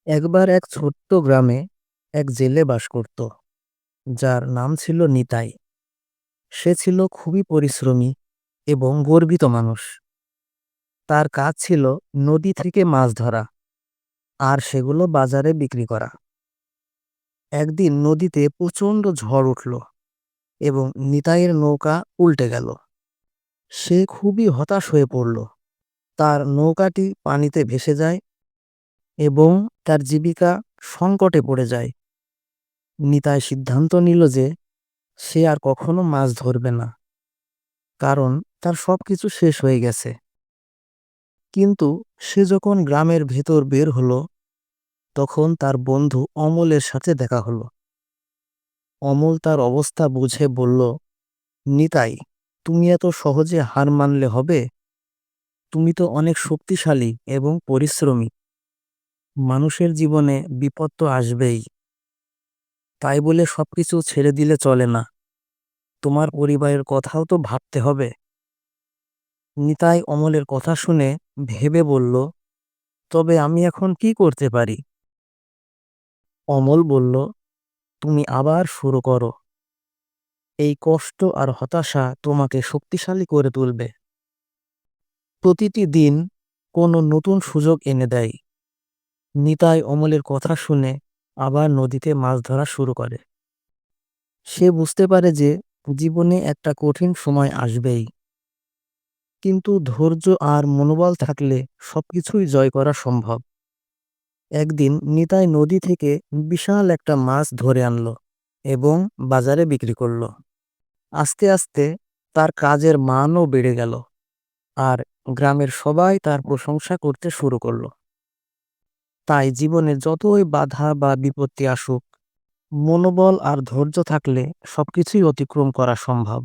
একবার এক ছোট্ট গ্রামে এক জেলে বাস করত, যার নাম ছিল নিতাই। সে ছিল খুবই পরিশ্রমী এবং গর্বিত মানুষ। তার কাজ ছিল নদী থেকে মাছ ধরা আর সেগুলো বাজারে বিক্রি করা। একদিন নদীতে প্রচণ্ড ঝড় উঠল এবং নিতাইয়ের নৌকা উল্টে গেল। সে খুবই হতাশ হয়ে পড়ল। তার নৌকাটি পানিতে ভেসে যায় এবং তার জীবিকা সংকটে পড়ে যায়। নিতাই সিদ্ধান্ত নিল যে সে আর কখনো মাছ ধরবে না, কারণ তার সবকিছু শেষ হয়ে গেছে। কিন্তু সে যখন গ্রামের ভেতর বের হলো, তখন তার বন্ধু অমলের সাথে দেখা হলো। অমল তার অবস্থা বুঝে বলল, নিতাই, তুমি এত সহজে হার মানলে হবে? তুমি তো অনেক শক্তিশালী এবং পরিশ্রমী। মানুষের জীবনে বিপদ তো আসবেই, তাই বলে সবকিছু ছেড়ে দিলে চলে না। তোমার পরিবারের কথাও তো ভাবতে হবে। নিতাই অমলের কথা শুনে ভেবে বলল, তবে আমি এখন কি করতে পারি? অমল বলল, তুমি আবার শুরু করো। এই কষ্ট আর হতাশা তোমাকে শক্তিশালী করে তুলবে। প্রতিটি দিন কোনো নতুন সুযোগ এনে দেয়। নিতাই অমলের কথা শুনে আবার নদীতে মাছ ধরা শুরু করে। সে বুঝতে পারে যে জীবনে একটা কঠিন সময় আসবেই, কিন্তু ধৈর্য আর মনোবল থাকলে সবকিছুই জয় করা সম্ভব। একদিন নিতাই নদী থেকে বিশাল একটা মাছ ধরে আনলো এবং বাজারে বিক্রি করলো। আস্তে আস্তে তার কাজের মানও বেড়ে গেল, আর গ্রামের সবাই তার প্রশংসা করতে শুরু করলো। তাই জীবনে যতই বাধা বা বিপত্তি আসুক, মনোবল আর ধৈর্য থাকলে সবকিছুই অতিক্রম করা সম্ভব।